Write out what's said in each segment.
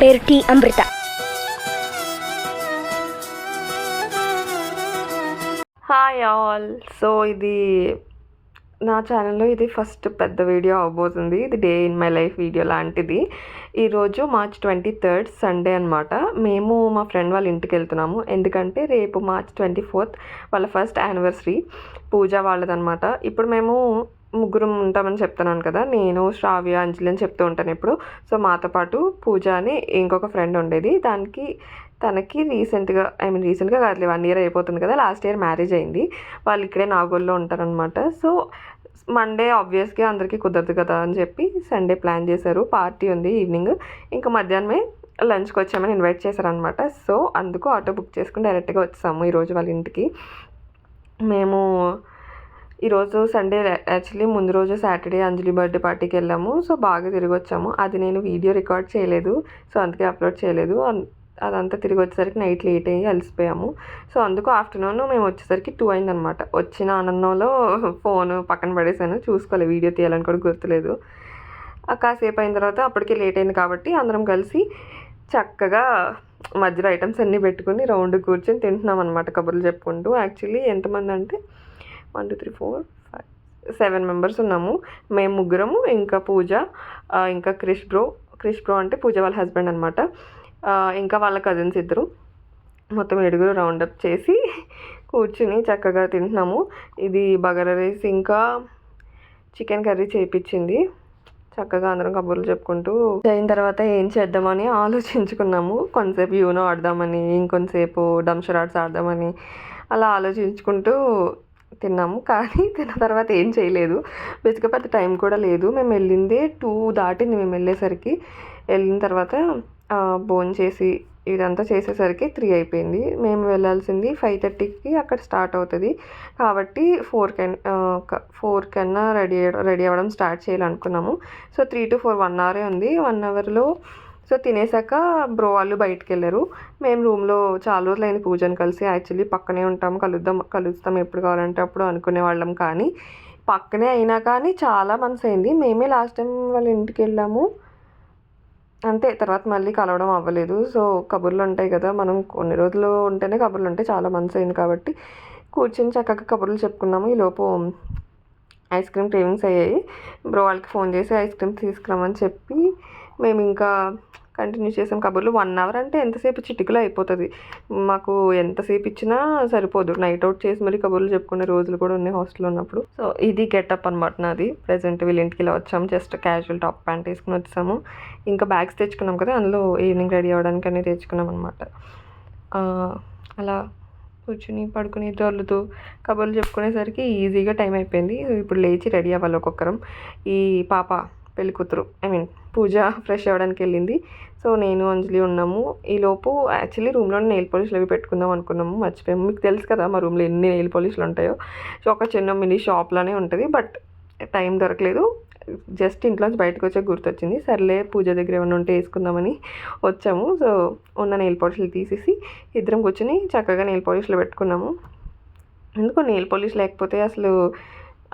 పేరు T Amrutha. Hi all. So ఇది నా ఛానల్లో ఇది ఫస్ట్ పెద్ద వీడియో అవబోతుంది. ఇది day in my life video లాంటిది. ఈరోజు March 23 సండే అనమాట. మేము మా ఫ్రెండ్ వాళ్ళ ఇంటికి వెళ్తున్నాము. ఎందుకంటే రేపు March 24 వాళ్ళ ఫస్ట్ యానివర్సరీ పూజ వాళ్ళదనమాట. ఇప్పుడు మేము ముగ్గురం ఉంటామని చెప్తున్నాను కదా, నేను శ్రావ్య అంజలి అని చెప్తూ ఉంటాను ఇప్పుడు. సో మాతో పాటు పూజ అని ఇంకొక ఫ్రెండ్ ఉండేది. తనకి రీసెంట్గా కాదు 1 year అయిపోతుంది కదా, లాస్ట్ ఇయర్ మ్యారేజ్ అయింది. వాళ్ళు ఇక్కడే నాగోల్లో ఉంటారనమాట. సో మండే ఆబ్వియస్గా అందరికీ కుదరదు కదా అని చెప్పి సండే ప్లాన్ చేశారు. పార్టీ ఉంది ఈవినింగ్, ఇంకా మధ్యాహ్నమే లంచ్కి వచ్చామని ఇన్వైట్ చేశారనమాట. సో అందుకు ఆటో బుక్ చేసుకుని డైరెక్ట్గా వచ్చాము ఈరోజు వాళ్ళ ఇంటికి. మేము ఈరోజు సండే యాక్చువల్లీ ముందు రోజు సాటర్డే అంజలి బర్త్డే పార్టీకి వెళ్ళాము. సో బాగా తిరిగి వచ్చాము. అది నేను వీడియో రికార్డ్ చేయలేదు, సో అందుకే అప్లోడ్ చేయలేదు. అదంతా తిరిగి వచ్చేసరికి నైట్ లేట్ అయ్యి అలసిపోయాము. సో అందుకు ఆఫ్టర్నూన్ మేము వచ్చేసరికి 2 అయిందనమాట. వచ్చిన ఆనందంలో ఫోన్ పక్కన పడేసాను, చూసుకోవాలి, వీడియో తీయాలని కూడా గుర్తులేదు. కాసేపు అయిన తర్వాత అప్పటికే లేట్ అయింది కాబట్టి అందరం కలిసి చక్కగా మధ్యలో ఐటమ్స్ అన్నీ పెట్టుకుని రౌండ్ కూర్చొని తింటున్నాం అనమాట, కబుర్లు చెప్పుకుంటూ. యాక్చువల్లీ ఎంతమంది అంటే 1 2 3 4 5 7 మెంబర్స్ ఉన్నాము. మేము ముగ్గురము, ఇంకా పూజ, ఇంకా క్రిష్ బ్రో అంటే పూజ వాళ్ళ హస్బెండ్ అనమాట, ఇంకా వాళ్ళ కజిన్స్ ఇద్దరు, మొత్తం 7 రౌండప్ చేసి కూర్చుని చక్కగా తింటున్నాము. ఇది బగారా రైస్ ఇంకా చికెన్ కర్రీ చేయించింది. చక్కగా అందరం కబుర్లు చెప్పుకుంటూ అయిన తర్వాత ఏం చేద్దామని ఆలోచించుకున్నాము. కొంతసేపు యూనో ఆడదామని, ఇంకొంతసేపు డంషరాట్స్ ఆడదామని అలా ఆలోచించుకుంటూ తిన్నాము. కానీ తిన్న తర్వాత ఏం చేయలేదు, బేసిక్గా పెద్ద టైం కూడా లేదు. మేము వెళ్ళిందే 2 దాటింది. మేము వెళ్ళిన తర్వాత భోజనం చేసి ఇదంతా చేసేసరికి 3 అయిపోయింది. మేము వెళ్ళాల్సింది 5:30కి అక్కడ స్టార్ట్ అవుతుంది కాబట్టి 4 కన్నా రెడీ అవ్వడం స్టార్ట్ చేయాలనుకున్నాము. సో 3 to 4 1 hour ఉంది. 1 hourలో సో తినేసాక బ్రో వాళ్ళు బయటికి వెళ్ళారు. మేము రూమ్లో చాలా రోజులైంది పూజను కలిసి. యాక్చువల్లీ పక్కనే ఉంటాము, కలుస్తాం ఎప్పుడు కావాలంటే అప్పుడు అనుకునే వాళ్ళం. కానీ పక్కనే అయినా కానీ చాలా మంత్స్ అయింది. మేమే లాస్ట్ టైం వాళ్ళ ఇంటికి వెళ్ళాము అంతే, తర్వాత మళ్ళీ కలవడం అవ్వలేదు. సో కబుర్లు ఉంటాయి కదా, మనం కొన్ని రోజులు ఉంటేనే కబుర్లు ఉంటాయి. చాలా మంత్స్ అయింది కాబట్టి కూర్చొని చక్కగా కబుర్లు చెప్పుకున్నాము. ఈలోపు ఐస్ క్రీమ్ క్రేవింగ్స్ అయ్యాయి. బ్రో వాళ్ళకి ఫోన్ చేసి ఐస్ క్రీమ్ తీసుకురామని చెప్పి మేము ఇంకా కంటిన్యూ చేసాం కబుర్లు. 1 hour అంటే ఎంతసేపు చిటికలో అయిపోతుంది. మాకు ఎంతసేపు ఇచ్చినా సరిపోదు. నైట్ అవుట్ చేసి మరి కబుర్లు చెప్పుకునే రోజులు కూడా ఉన్నాయి హాస్టల్లో ఉన్నప్పుడు. సో ఇది గెటప్ అనమాట నాది. ప్రజెంట్ వీళ్ళ ఇంటికి ఇలా వచ్చాము, జస్ట్ క్యాజువల్ టాప్ ప్యాంట్ వేసుకుని వచ్చాము. ఇంకా బ్యాగ్స్ తెచ్చుకున్నాం కదా, అందులో ఈవినింగ్ రెడీ అవ్వడానికి అన్నీ తెచ్చుకున్నాం అనమాట. అలా కూర్చుని పడుకుని దొర్లుతూ కబుర్లు చెప్పుకునేసరికి ఈజీగా టైం అయిపోయింది. ఇప్పుడు లేచి రెడీ అవ్వాలి ఒక్కొక్కరం. ఈ పాప పెళ్లి కూతురు పూజ ఫ్రెష్ అవ్వడానికి వెళ్ళింది. సో నేను అంజలి ఉన్నాము. ఈలోపు యాక్చువల్లీ రూమ్లో నెయిల్ పాలిష్లు అవి పెట్టుకుందాం అనుకున్నాము, మర్చిపోయాము. మీకు తెలుసు కదా మా రూమ్లో ఎన్ని నెయిల్ పాలిష్లు ఉంటాయో. సో ఒక చిన్న మినీ షాప్లోనే ఉంటుంది, బట్ టైం దొరకలేదు. జస్ట్ ఇంట్లోంచి బయటకు వచ్చే గుర్తొచ్చింది. సర్లే పూజ దగ్గర ఏమైనా ఉంటే వేసుకుందామని వచ్చాము. సో ఉన్న నెయిల్ పాలిష్లు తీసేసి ఇద్దరం కూర్చొని చక్కగా నెయిల్ పాలిష్లు పెట్టుకున్నాము. ఎందుకో నెయిల్ పాలిష్ లేకపోతే అసలు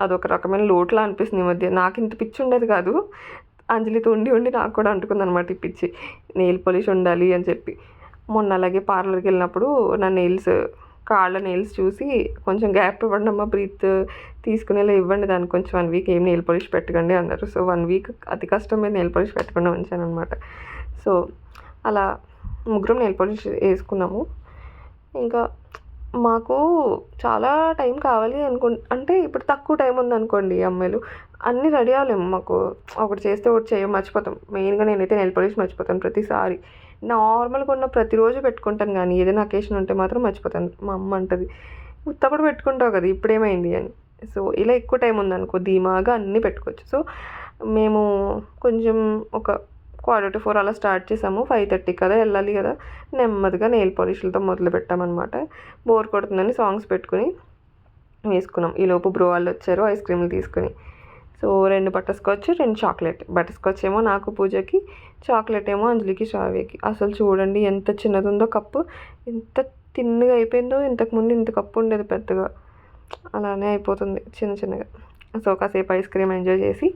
అదొక రకమైన లోటులా అనిపిస్తుంది. ఈ మధ్య నాకు ఇంత పిచ్చి ఉండేది కాదు, అంజలితో ఉండి నాకు కూడా అంటుకుంది అనమాట ఈ పిచ్చి, నెయిల్ పాలిష్ ఉండాలి అని చెప్పి. మొన్న అలాగే పార్లర్కి వెళ్ళినప్పుడు నా కాళ్ళ నెయిల్స్ చూసి కొంచెం గ్యాప్ ఇవ్వండి అమ్మ, బ్రీత్ తీసుకునేలా ఇవ్వండి, దానికి కొంచెం 1 week ఏం నెయిల్ పాలిష్ పెట్టకండి అన్నారు. సో 1 week అతి కష్టం మీద నెయిల్ పాలిష్ పెట్టకుండా ఉంచాను అనమాట. సో అలా ముగ్గురం నెయిల్ పాలిష్ వేసుకున్నాము. ఇంకా మాకు చాలా టైం కావాలి అంటే ఇప్పుడు తక్కువ టైం ఉందనుకోండి, అమ్మాయిలు అన్నీ రెడీ అవ్వలేము. మాకు ఒకటి చేస్తే ఒకటి చేయం, మర్చిపోతాం. మెయిన్గా నేనైతే నెయిల్ పాలిష్ మర్చిపోతాను ప్రతిసారి. నార్మల్గా ఉన్న ప్రతిరోజు పెట్టుకుంటాను, కానీ ఏదైనా అకేషన్ ఉంటే మాత్రం మర్చిపోతాను. మా అమ్మ అంటది, ఉత్తప్పుడు పెట్టుకుంటావు కదా ఇప్పుడేమైంది అని. సో ఇలా ఎక్కువ టైం ఉందనుకో ధీమాగా అన్నీ పెట్టుకోవచ్చు. సో మేము కొంచెం ఒక 3:45 అలా స్టార్ట్ చేసాము. 5:30 కదా వెళ్ళాలి కదా, నెమ్మదిగా నెయిల్ పాలిష్లతో మొదలు పెట్టామన్నమాట. బోర్ కొడుతుందని సాంగ్స్ పెట్టుకుని వేసుకున్నాం. ఈలోపు బ్రో వాళ్ళు వచ్చారు ఐస్ క్రీమ్లు తీసుకుని. So 2 butterscotch 2 chocolate. బటర్స్కాచ్ ఏమో నాకు పూజకి, చాక్లెట్ ఏమో అంజలికి శ్రావ్యకి. అసలు చూడండి ఎంత చిన్నది ఉందో కప్పు, ఎంత తిన్నగా అయిపోయిందో. ఇంతకుముందు ఇంత కప్పు ఉండేది పెద్దగా, అలానే అయిపోతుంది చిన్నగా. సో కాసేపు ఐస్ క్రీమ్ ఎంజాయ్ చేసి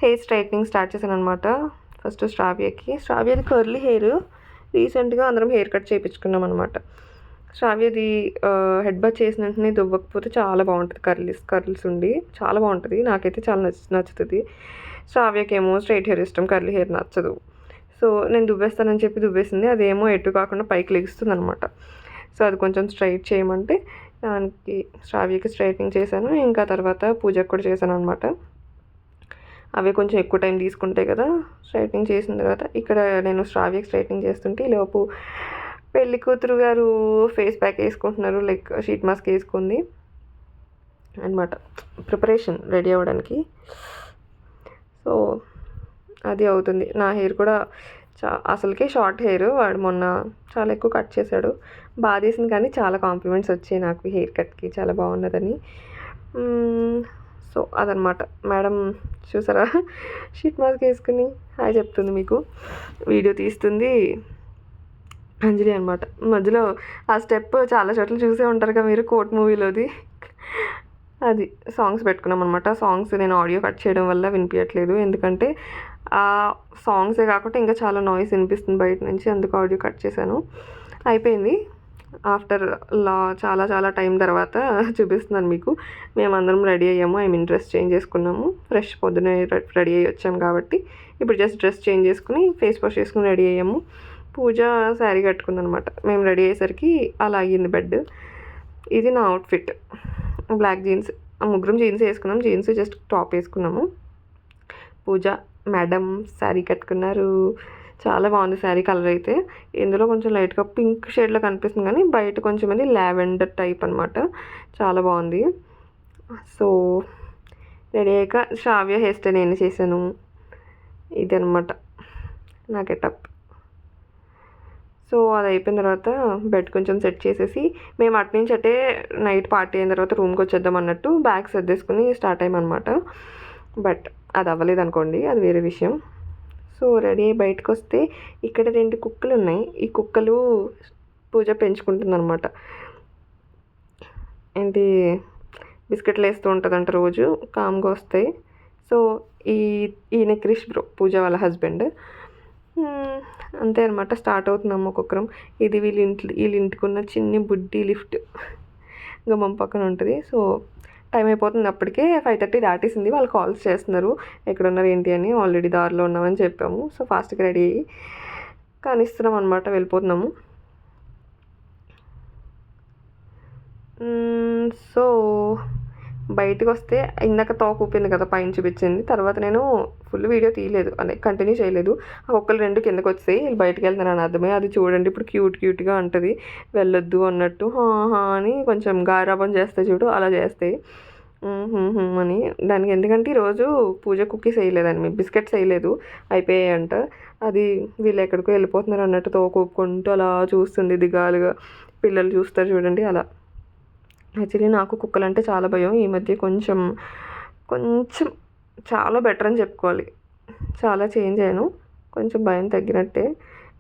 హెయిర్ స్ట్రైట్నింగ్ స్టార్ట్ చేశాను అనమాట. ఫస్ట్ శ్రావ్యది కర్లీ హెయిర్. రీసెంట్గా అందరం హెయిర్ కట్ చేయించుకున్నాం అనమాట. శ్రావ్యది హెడ్ బాత్ చేసిన వెంటనే దువ్వకపోతే చాలా బాగుంటుంది. కర్ల్స్ ఉండి చాలా బాగుంటుంది. నాకైతే చాలా నచ్చుతుంది. శ్రావ్యకేమో స్ట్రైట్ హెయిర్ ఇష్టం, కర్లీ హెయిర్ నచ్చదు. సో నేను దువ్వేస్తానని చెప్పి దువ్వేసింది. అదేమో ఎటు కాకుండా పైకి లెగుస్తుంది అనమాట. సో అది కొంచెం స్ట్రైట్ చేయమంటే దానికి శ్రావ్యకి స్ట్రైట్నింగ్ చేశాను. ఇంకా తర్వాత పూజకు కూడా చేశాను అనమాట. అవి కొంచెం ఎక్కువ టైం తీసుకుంటాయి కదా. స్ట్రైట్నింగ్ చేసిన తర్వాత ఇక్కడ నేను శ్రావ్యకి స్ట్రైట్నింగ్ చేస్తుంటే ఈలోపు పెళ్లి కూతురు గారు ఫేస్ ప్యాక్ వేసుకుంటున్నారు, లైక్ షీట్ మాస్క్ వేసుకుంది అనమాట, ప్రిపరేషన్ రెడీ అవ్వడానికి. సో అది అవుతుంది. నా హెయిర్ కూడా అసలుకే షార్ట్ హెయిర్, వాడు మొన్న చాలా ఎక్కువ కట్ చేశాడు. బాధేసింది కానీ చాలా కాంప్లిమెంట్స్ వచ్చాయి నాకు హెయిర్ కట్కి, చాలా బాగున్నదని. సో అదనమాట. మేడం చూసారా షీట్ మాస్క్ వేసుకుని హాయ్ చెప్తుంది, మీకు వీడియో తీస్తుంది అంజలి అనమాట. మధ్యలో ఆ స్టెప్ చాలా చోట్ల చూసే ఉంటారు కదా మీరు, కోర్ట్ మూవీలోది. అది సాంగ్స్ పెట్టుకున్నాం అనమాట. సాంగ్స్ నేను ఆడియో కట్ చేయడం వల్ల వినిపించట్లేదు, ఎందుకంటే ఆ సాంగ్సే కాకుండా ఇంకా చాలా నాయిస్ వినిపిస్తుంది బయట నుంచి, అందుకు ఆడియో కట్ చేశాను. అయిపోయింది. ఆఫ్టర్ చాలా చాలా టైం తర్వాత చూపిస్తున్నాను మీకు. మేమందరం రెడీ అయ్యాము, డ్రెస్ చేంజ్ చేసుకున్నాము. ఫ్రెష్ పొద్దునే రెడీ అయ్యి వచ్చాము కాబట్టి ఇప్పుడు జస్ట్ డ్రెస్ చేంజ్ చేసుకుని ఫేస్ వాష్ చేసుకుని రెడీ అయ్యాము. పూజ శారీ కట్టుకుందనమాట. మేము రెడీ అయ్యేసరికి అలా అయ్యింది బెడ్. ఇది నా అవుట్ఫిట్, బ్లాక్ జీన్స్. ముగ్గురం జీన్స్ వేసుకున్నాం, జీన్స్ జస్ట్ టాప్ వేసుకున్నాము. పూజ మేడం శారీ కట్టుకున్నారు. చాలా బాగుంది శారీ కలర్ అయితే. ఇందులో కొంచెం లైట్గా పింక్ షేడ్లో కనిపిస్తుంది కానీ బయట కొంచెం అది లావెండర్ టైప్ అనమాట, చాలా బాగుంది. సో రెడీ అయ్యాక శ్రావ్య హెయిర్ స్టైల్ నేను చేశాను. ఇది అనమాట నా గెటప్. సో అది అయిపోయిన తర్వాత బెడ్ కొంచెం సెట్ చేసేసి మేము అటు నుంచి అట్టే నైట్ పార్టీ అయిన తర్వాత రూమ్కి వచ్చేద్దాం అన్నట్టు బ్యాగ్ సర్దేసుకుని స్టార్ట్ అయ్యామన్నమాట. బట్ అది అవ్వలేదు అనుకోండి, అది వేరే విషయం. సో రెడీ అయ్యి బయటకు వస్తే ఇక్కడ 2 కుక్కలు ఉన్నాయి. ఈ కుక్కలు పూజ పెంచుకుంటుందన్నమాట. ఏంటి బిస్కెట్లు వేస్తూ ఉంటుందంట రోజు, కామ్గా వస్తాయి. సో ఈయన క్రిష్ బ్రో, పూజ వాళ్ళ హస్బెండ్. అంతే అనమాట. స్టార్ట్ అవుతున్నాము ఒక్కొక్కరం. ఇది వీళ్ళ ఇంటికున్న చిన్ని బుడ్డి లిఫ్ట్ గమ్మం పక్కన ఉంటుంది. సో టైం అయిపోతుంది, అప్పటికే 5:30 దాటేసింది. వాళ్ళు కాల్స్ చేస్తున్నారు, ఎక్కడున్నారు ఏంటి అని. ఆల్రెడీ దారిలో ఉన్నామని చెప్పాము. సో ఫాస్ట్గా రెడీ అయ్యి కానిస్తున్నాం అనమాట, వెళ్ళిపోతున్నాము. సో బయటకు వస్తే ఇందాక తోక ఊపింది కదా పైన చూపించింది, తర్వాత నేను ఫుల్ వీడియో తీయలేదు, అదే కంటిన్యూ చేయలేదు. ఆ కుక్కలు 2 కిందకు వచ్చాయి, వీళ్ళు బయటకు వెళ్తున్నారని అర్థమే. అది చూడండి ఇప్పుడు క్యూట్గా ఉంటుంది, వెళ్ళొద్దు అన్నట్టు హా అని కొంచెం గారాబం చేస్తే చూడు, అలా చేస్తాయి అని. దానికి ఎందుకంటే ఈరోజు పూజ కుక్కీస్ వేయలేదని, బిస్కెట్స్ వేయలేదు, అయిపోయాయంట. అది వీళ్ళు ఎక్కడికో వెళ్ళిపోతున్నారు అన్నట్టు తోక ఊపుకుంటూ అలా చూస్తుంది దిగాలుగా. పిల్లలు చూస్తారు చూడండి అలా. యాక్చువల్లీ నాకు కుక్కలంటే చాలా భయం. ఈ మధ్య కొంచెం చాలా బెటర్ అని చెప్పుకోవాలి, చాలా చేంజ్ అయ్యాను, కొంచెం భయం తగ్గినట్టే.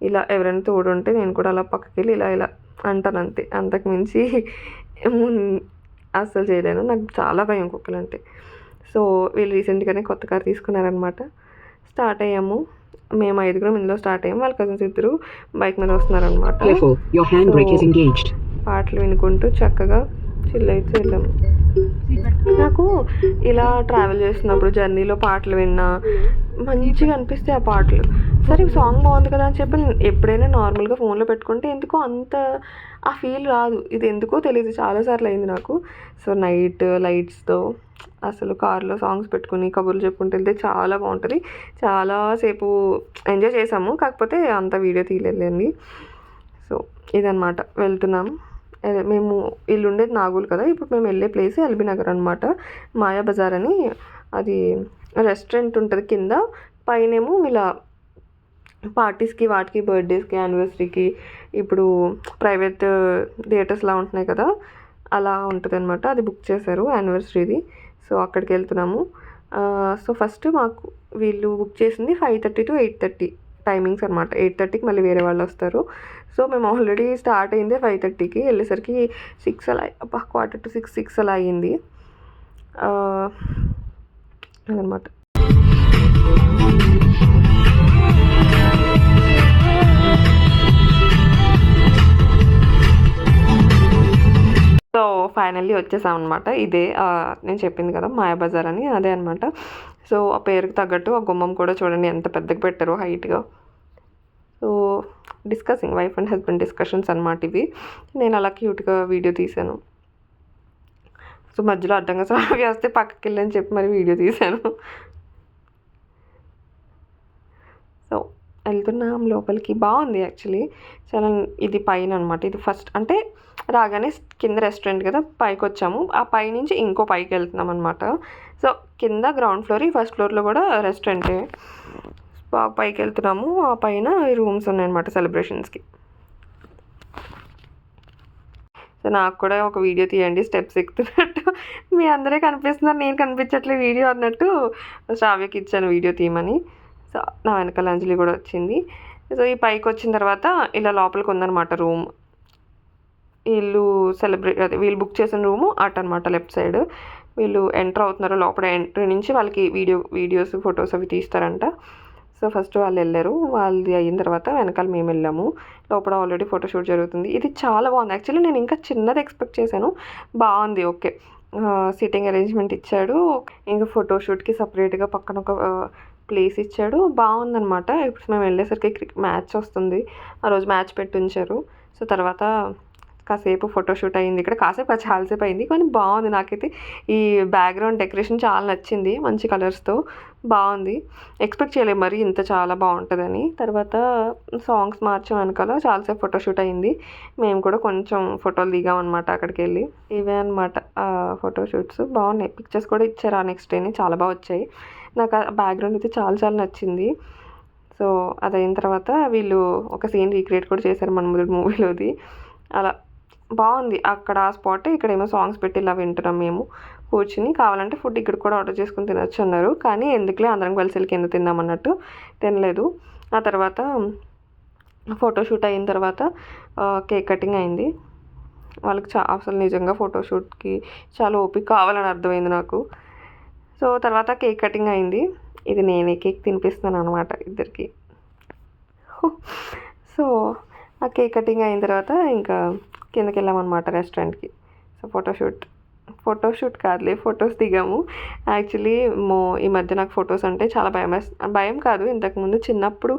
ఇలా ఎవరైనా తోడు ఉంటే నేను కూడా అలా పక్కకి వెళ్ళి ఇలా అంటాను అంతే, అంతకు మించి అస్సలు చేయలేను. నాకు చాలా భయం కుక్కలంటే. సో వీళ్ళు రీసెంట్గానే కొత్త కార్ తీసుకున్నారనమాట. స్టార్ట్ అయ్యాము. మేము 5 ఇందులో స్టార్ట్ అయ్యాము. వాళ్ళ కజిన్స్ 2 బైక్ మీద వస్తున్నారనమాట. పాటలు వినుకుంటూ చక్కగా చిల్లైతే వెళ్ళాము. నాకు ఇలా ట్రావెల్ చేస్తున్నప్పుడు జర్నీలో పాటలు విన్నా మంచిగా అనిపిస్తాయి ఆ పాటలు. సరే సాంగ్ బాగుంది కదా అని చెప్పి ఎప్పుడైనా నార్మల్గా ఫోన్లో పెట్టుకుంటే ఎందుకో అంత ఆ ఫీల్ రాదు. ఇది ఎందుకో తెలియదు, చాలాసార్లు అయింది నాకు. సో నైట్ లైట్స్తో అసలు కార్లో సాంగ్స్ పెట్టుకుని కబుర్లు చెప్పుకుంటూ వెళ్తే చాలా బాగుంటుంది. చాలాసేపు ఎంజాయ్ చేసాము, కాకపోతే అంత వీడియో తీయలేదండి. సో ఇదన్నమాట, వెళ్తున్నాము. మేము ఇల్లు ఉండేది నాగూల్ కదా, ఇప్పుడు మేము వెళ్ళే ప్లేస్ ఎల్బీ నగర్ అనమాట. మాయా బజార్ అని, అది రెస్టారెంట్ ఉంటుంది కింద, పైనేమో ఇలా పార్టీస్కి వాటికి బర్త్డేస్కి యానివర్సరీకి ఇప్పుడు ప్రైవేట్ థియేటర్స్లా ఉంటున్నాయి కదా, అలా ఉంటుంది అనమాట. అది బుక్ చేశారు యానివర్సరీది. సో అక్కడికి వెళ్తున్నాము. సో ఫస్ట్ మాకు వీళ్ళు బుక్ చేసింది 5:30 to 8:30 టైమింగ్స్ అనమాట. 8:30కి మళ్ళీ వేరే వాళ్ళు వస్తారు. సో మేము ఆల్రెడీ స్టార్ట్ అయిందే 5:30కి, వెళ్ళేసరికి 6 అలా, 5:45 to 6 అలా అయ్యింది అదనమాట. సో ఫైనల్లీ వచ్చేసామన్నమాట. ఇదే నేను చెప్పింది కదా మాయాబజార్ అని, అదే అనమాట. సో ఆ పేరుకి తగ్గట్టు ఆ గుమ్మం కూడా చూడండి ఎంత పెద్దగా పెట్టారో హైట్గా. So discussing wife and husband discussions అనమాట ఇవి. నేను అలా క్యూట్గా వీడియో తీశాను. సో మధ్యలో అడ్డంగా సాగి వస్తే పక్కకి వెళ్ళని చెప్పి మరి వీడియో తీశాను. సో వెళ్తున్నాం లోపలికి. బాగుంది యాక్చువల్లీ చాలా. ఇది పైన అనమాట. ఇది ఫస్ట్ అంటే రాగానే కింద రెస్టారెంట్ కదా, పైకి వచ్చాము. ఆ పై నుంచి ఇంకో పైకి వెళ్తున్నాం అనమాట. సో కింద గ్రౌండ్ ఫ్లోర్, ఈ ఫస్ట్ ఫ్లోర్లో కూడా రెస్టారెంటే. పైకి వెళ్తున్నాము. ఆ పైన రూమ్స్ ఉన్నాయన్నమాట సెలబ్రేషన్స్కి. సో నాకు కూడా ఒక వీడియో తీయండి స్టెప్స్ ఎక్కుతున్నట్టు. మీ అందరే కనిపిస్తున్నారు, నేను కనిపించట్లేదు వీడియో అన్నట్టు శ్రావ్యకి ఇచ్చాను వీడియో తీయమని. సో నా వెనకాల అంజలి కూడా వచ్చింది. సో ఈ పైకి వచ్చిన తర్వాత ఇలా లోపలికి ఉందన్నమాట రూమ్. వీళ్ళు అదే వీళ్ళు బుక్ చేసిన రూము అట్ అనమాట, లెఫ్ట్ సైడ్. వీళ్ళు ఎంటర్ అవుతున్నారు. లోపల ఎంట్రీ నుంచి వాళ్ళకి వీడియోస్ ఫొటోస్ అవి తీస్తారంట. సో ఫస్ట్ వాళ్ళు వెళ్ళారు. వాళ్ళది అయిన తర్వాత వెనకాల మేము వెళ్ళాము. లోపల ఆల్రెడీ ఫోటోషూట్ జరుగుతుంది. ఇది చాలా బాగుంది యాక్చువల్లీ. నేను ఇంకా చిన్నది ఎక్స్పెక్ట్ చేశాను. బాగుంది, ఓకే. సిట్టింగ్ అరేంజ్మెంట్ ఇచ్చాడు. ఇంకా ఫోటోషూట్కి సపరేట్గా పక్కన ఒక ప్లేస్ ఇచ్చాడు. బాగుందనమాట. ఇప్పుడు మేము వెళ్ళేసరికి మ్యాచ్ వస్తుంది. ఆ రోజు మ్యాచ్ పెట్టి ఉంచారు. సో తర్వాత కాసేపు ఫోటోషూట్ అయింది ఇక్కడ. కాసేపు చాలాసేపు అయింది, కానీ బాగుంది. నాకైతే ఈ బ్యాక్గ్రౌండ్ డెకరేషన్ చాలా నచ్చింది, మంచి కలర్స్తో బాగుంది. ఎక్స్పెక్ట్ చేయలేదు మరి ఇంత చాలా బాగుంటుందని. తర్వాత సాంగ్స్ మార్చాం వెనకాల. చాలాసేపు ఫోటోషూట్ అయింది. మేము కూడా కొంచెం ఫోటోలు దిగామన్నమాట అక్కడికి వెళ్ళి. ఇవే అనమాట ఫోటోషూట్స్. బాగున్నాయి. పిక్చర్స్ కూడా ఇచ్చారు ఆ నెక్స్ట్ డేని, చాలా బాగా వచ్చాయి. నాకు ఆ బ్యాక్గ్రౌండ్ అయితే చాలా చాలా నచ్చింది. సో అది అయిన తర్వాత వీళ్ళు ఒక సీన్ రీక్రియేట్ కూడా చేశారు మన్మధుడు మూవీలోది. అలా బాగుంది. అక్కడ ఆ స్పాట్, ఇక్కడేమో సాంగ్స్ పెట్టి ఇలా వింటున్నాం మేము కూర్చుని. కావాలంటే ఫుడ్ ఇక్కడ కూడా ఆర్డర్ చేసుకుని తినొచ్చు అన్నారు. కానీ ఎందుకులే అందరం కలిసి వెళ్ళి కింద తిందామన్నట్టు తినలేదు. ఆ తర్వాత ఫోటోషూట్ అయిన తర్వాత కేక్ కటింగ్ అయింది. వాళ్ళకి అసలు నిజంగా ఫోటోషూట్కి చాలా ఓపిక కావాలని అర్థమైంది నాకు. సో తర్వాత కేక్ కటింగ్ అయింది. ఇది నేనే కేక్ తినిపిస్తున్నాను అనమాట ఇద్దరికి. సో ఆ కేక్ కటింగ్ అయిన తర్వాత ఇంకా కిందకి వెళ్ళామన్నమాట రెస్టారెంట్కి. సో ఫోటోషూట్ కాదులే, ఫొటోస్ దిగాము. యాక్చువల్లీ ఈ మధ్య నాకు ఫొటోస్ అంటే చాలా భయం కాదు, ఇంతకుముందు చిన్నప్పుడు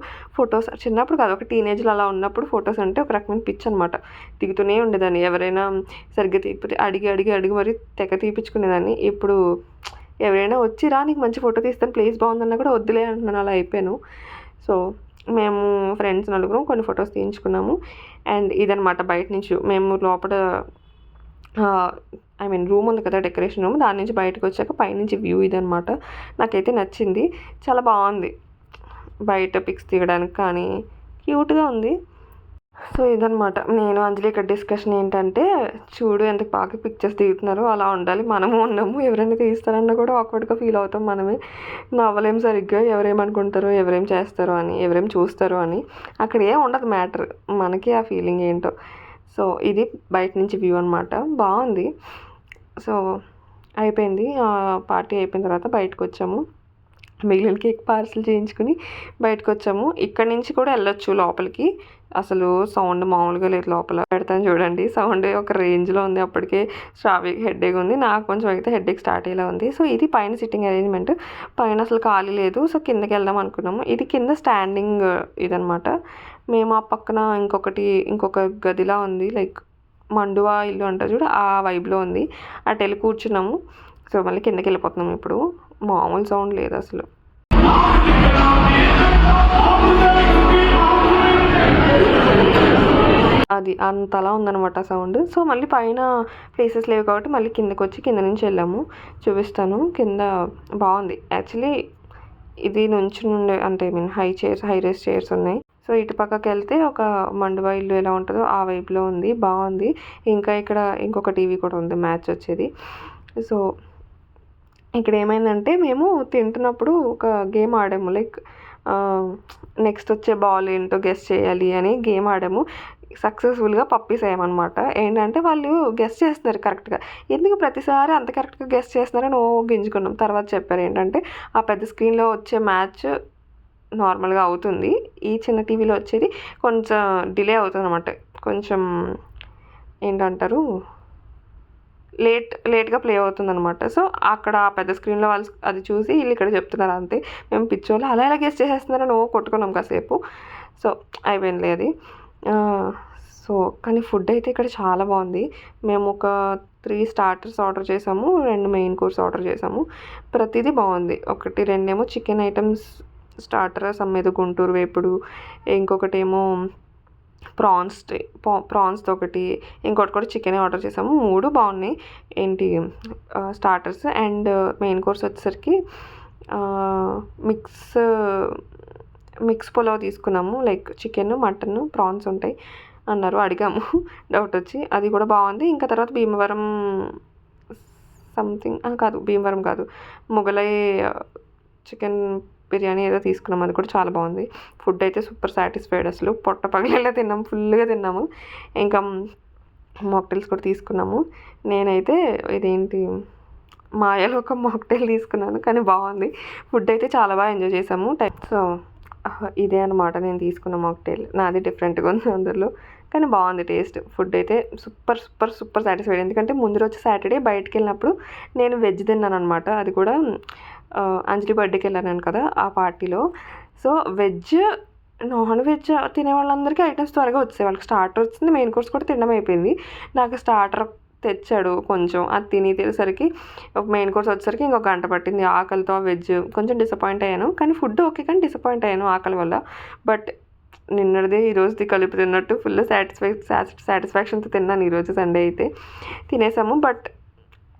కాదు, ఒక టీనేజ్లో అలా ఉన్నప్పుడు ఫొటోస్ అంటే ఒక రకమైన పిచ్చి అనమాట. దిగుతూనే ఉండేదాన్ని. ఎవరైనా సరిగ్గా తీపితే అడిగి మరి తెగ తీపించుకునేదాన్ని. ఇప్పుడు ఎవరైనా వచ్చి రా నీకు మంచి ఫోటో తీస్తాను ప్లేస్ బాగుందన్నా కూడా వద్దులే అంటున్నాను, అలా అయిపోయాను. సో మేము ఫ్రెండ్స్ నలుగురం కొన్ని ఫొటోస్ తీయించుకున్నాము. అండ్ ఇదనమాట బయట నుంచి మేము లోపల రూమ్ ఉంది కదా, డెకరేషన్ రూమ్, దాని నుంచి బయటకు వచ్చాక పైనుంచి వ్యూ ఇదనమాట. నాకైతే నచ్చింది, చాలా బాగుంది. బయట పిక్స్ తీయడానికి కానీ క్యూట్గా ఉంది. సో ఇదనమాట నేను అంజలి ఇక్కడ డిస్కషన్ ఏంటంటే, చూడు ఎంత బాగా పిక్చర్స్ దిగుతున్నారు, అలా ఉండాలి, మనము ఉన్నాము, ఎవరైనా తీస్తారన్నా కూడా ఆక్వర్డ్గా ఫీల్ అవుతాం మనమే. నవ్వలేం సరిగ్గా, ఎవరేమనుకుంటారో, ఎవరేం చేస్తారో అని, ఎవరేం చూస్తారో అని. అక్కడ ఏం ఉండదు మ్యాటర్, మనకి ఆ ఫీలింగ్ ఏంటో. సో ఇది బయట నుంచి వ్యూ అనమాట, బాగుంది. సో అయిపోయింది, పార్టీ అయిపోయిన తర్వాత బయటకు వచ్చాము. మిగిలిన కేక్ పార్సల్ చేయించుకుని బయటకు వచ్చాము. ఇక్కడి నుంచి కూడా వెళ్ళొచ్చు లోపలికి. అసలు సౌండ్ మామూలుగా లేదు. లోపల పెడతాను చూడండి, సౌండ్ ఒక రేంజ్లో ఉంది. అప్పటికే శ్రావ్యకి హెడ్ఏక్ ఉంది, నాకు కొంచెం అయితే హెడ్ఏక్ స్టార్ట్ అయ్యేలా ఉంది. సో ఇది పైన సిట్టింగ్ అరేంజ్మెంట్, పైన అసలు ఖాళీ లేదు. సో కిందకి వెళ్దాం అనుకున్నాము. ఇది కింద స్టాండింగ్ ఇదనమాట. మేము ఆ పక్కన ఇంకొక గదిలా ఉంది, లైక్ మండువా ఇల్లు అంటారు చూడు, ఆ వైబ్లో ఉంది. అటు వెళ్ళి కూర్చున్నాము. సో మళ్ళీ కిందకి వెళ్ళిపోతున్నాము. ఇప్పుడు మామూలు సౌండ్ లేదు అసలు. అది అంతలా ఉందన్నమాట సౌండ్. సో మళ్ళీ పైన ప్లేసెస్ లేవు కాబట్టి మళ్ళీ కిందకి వచ్చి కింద నుంచి వెళ్ళాము. చూపిస్తాను. కింద బాగుంది యాక్చువల్లీ. ఇది నుంచి నుండి అంటే హై రేస్ చైర్స్ ఉన్నాయి. సో ఇటు పక్కకి వెళ్తే ఒక మండువా ఇల్లు ఎలా ఉంటుందో ఆ వైపులో ఉంది, బాగుంది. ఇంకా ఇక్కడ ఇంకొక టీవీ కూడా ఉంది, మ్యాచ్ వచ్చేది. సో ఇక్కడ ఏమైందంటే, మేము తింటున్నప్పుడు ఒక గేమ్ ఆడాము, లైక్ నెక్స్ట్ వచ్చే బాల్ ఏంటో గెస్ చేయాలి అని గేమ్ ఆడాము. సక్సెస్ఫుల్గా పప్పీస్ అయ్యామన్నమాట. ఏంటంటే వాళ్ళు గెస్ చేస్తున్నారు కరెక్ట్గా. ఎందుకు ప్రతిసారి అంత కరెక్ట్గా గెస్ చేస్తున్నారని గింజుకున్నాం. తర్వాత చెప్పారు ఏంటంటే, ఆ పెద్ద స్క్రీన్లో వచ్చే మ్యాచ్ నార్మల్గా అవుతుంది. ఈ చిన్న టీవీలో వచ్చేది కొంచెం డిలే అవుతుంది అనమాట. కొంచెం ఏంటంటారు, లేట్గా ప్లే అవుతుందనమాట. సో అక్కడ ఆ పెద్ద స్క్రీన్లో వాళ్ళు అది చూసి వీళ్ళు ఇక్కడ చెప్తున్నారు అంతే. మేము పిచ్చోళ్ళు అలా ఎలా గెస్ చేసేస్తున్నారని కొట్టుకున్నాం కాసేపు. సో అయిపోయింది అది. సో కానీ ఫుడ్ అయితే ఇక్కడ చాలా బాగుంది. మేము ఒక 3 స్టార్టర్స్ ఆర్డర్ చేసాము, 2 మెయిన్ కోర్స్ ఆర్డర్ చేసాము. ప్రతిదీ బాగుంది. 1, 2 ఏమో చికెన్ ఐటమ్స్ స్టార్టర్, ఏదో గుంటూరు వేపుడు, ఇంకొకటేమో ప్రాన్స్తో ఒకటి, ఇంకోటి కూడా చికెన్ ఆర్డర్ చేసాము. 3 బాగున్నాయి. ఏంటి స్టార్టర్స్ అండ్ మెయిన్ కోర్స్ వచ్చేసరికి మిక్స్ పులావ్ తీసుకున్నాము. లైక్ చికెన్, మటన్, ప్రాన్స్ ఉంటాయి అన్నారు. అడిగాము డౌట్ వచ్చి. అది కూడా బాగుంది. ఇంకా తర్వాత భీమవరం భీమవరం కాదు, మొగలై చికెన్ బిర్యానీ ఏదో తీసుకున్నాము. అది కూడా చాలా బాగుంది. ఫుడ్ అయితే సూపర్ సాటిస్ఫైడ్. అసలు పొట్ట పగిలేలా తిన్నాము, ఫుల్గా తిన్నాము. ఇంకా మాక్టైల్స్ కూడా తీసుకున్నాము. నేనైతే ఇదేంటి మాయలో ఒక మాక్టైల్ తీసుకున్నాను, కానీ బాగుంది. ఫుడ్ అయితే చాలా బాగా ఎంజాయ్ చేసాము. సో ఇదే అనమాట నేను తీసుకున్న మాక్టైల్. నాది డిఫరెంట్గా ఉంది అందులో, కానీ బాగుంది టేస్ట్. ఫుడ్ అయితే సూపర్ సూపర్ సూపర్ సాటిస్ఫైడ్. ఎందుకంటే ముందు రోజు సాటర్డే బయటకు వెళ్ళినప్పుడు నేను వెజ్ తిన్నాను అనమాట. అది కూడా అంజలి బర్త్డేకి వెళ్ళాను కదా ఆ పార్టీలో. సో నాన్ వెజ్ తినే వాళ్ళందరికీ ఐటమ్స్ త్వరగా వచ్చాయి. వాళ్ళకి స్టార్టర్ వచ్చింది, మెయిన్ కోర్స్ కూడా తినడం అయిపోయింది. నాకు స్టార్టర్ తెచ్చాడు కొంచెం, అది తినేసరికి మెయిన్ కోర్స్ వచ్చేసరికి ఇంకొక గంట పట్టింది. ఆకలితో వెజ్ కొంచెం డిసప్పాయింట్ అయ్యాను. కానీ ఫుడ్ ఓకే, కానీ డిసప్పాయింట్ అయ్యాను ఆకలి వల్ల. బట్ నిన్నటిది ఈరోజుది కలిపి తిన్నట్టు ఫుల్ సాటిస్ఫాక్షన్తో తిన్నాను ఈరోజు సండే అయితే. తినేసాము. బట్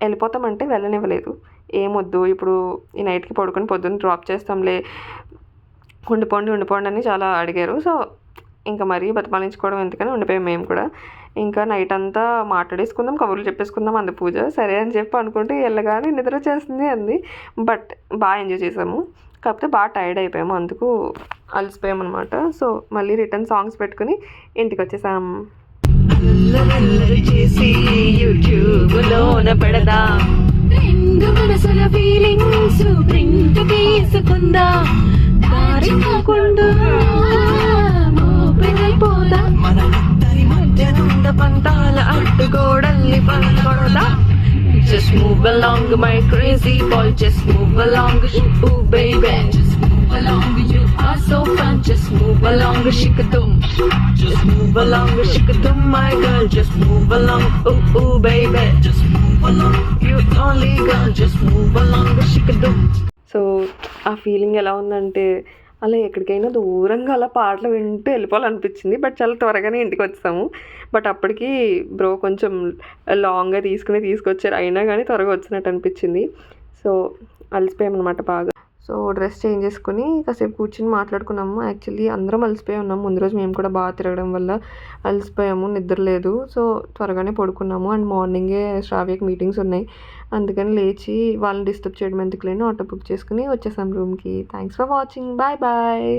వెళ్ళిపోతామంటే వెళ్ళనివ్వలేదు. ఏమొద్దు ఇప్పుడు ఈ నైట్కి పడుకొని పొద్దున్న డ్రాప్ చేస్తాంలే, ఉండిపోండి అని చాలా అడిగారు. సో ఇంకా మరీ బతిమాలించుకోవడం ఎందుకని ఉండిపోయాం మేము కూడా. ఇంకా నైట్ అంతా మాట్లాడేసుకుందాం, కబుర్లు చెప్పేసుకుందాం అంది పూజ. సరే అని చెప్పి అనుకుంటే వెళ్ళగానే నిద్ర వచ్చేస్తుంది అంది. బట్ బాగా ఎంజాయ్ చేసాము. కాకపోతే బాగా టైర్డ్ అయిపోయాము, అందుకు అలసిపోయాము అనమాట. సో మళ్ళీ రిటర్న్ సాంగ్స్ పెట్టుకుని ఇంటికి వచ్చేసాం. Just move along, my crazy boy. Just move along, ooh baby. Just move along, you are so fun. Just move along, shikadum. Just move along, shikadum, my girl. Just move along, ooh baby. Just move along, you only girl. Just move along, shikadum. So ఆ feeling ఎలా ఉందంటే అలా ఎక్కడికైనా దూరంగా అలా పాటలు వింటూ వెళ్ళిపోవాలనిపించింది. But చాలా త్వరగానే ఇంటికి వచ్చాము. బట్ అప్పటికి బ్రో కొంచెం లాంగ్గా తీసుకొచ్చారు, అయినా కానీ త్వరగా వచ్చినట్టు అనిపించింది. సో అలసిపోయామన్నమాట బాగా. సో డ్రెస్ చేంజ్ చేసుకుని కాసేపు కూర్చుని మాట్లాడుకున్నాము. యాక్చువల్లీ అందరం అలసిపోయి ఉన్నాము. ముందు రోజు మేము కూడా బాగా తిరగడం వల్ల అలసిపోయాము, నిద్ర లేదు. సో త్వరగానే పడుకున్నాము. అండ్ మార్నింగే శ్రావ్యకి మీటింగ్స్ ఉన్నాయి, అందుకని లేచి వాళ్ళని డిస్టర్బ్ చేయడం ఎందుకులేని ఆటో బుక్ చేసుకుని వచ్చేసాం రూమ్కి. Thanks for watching. Bye bye.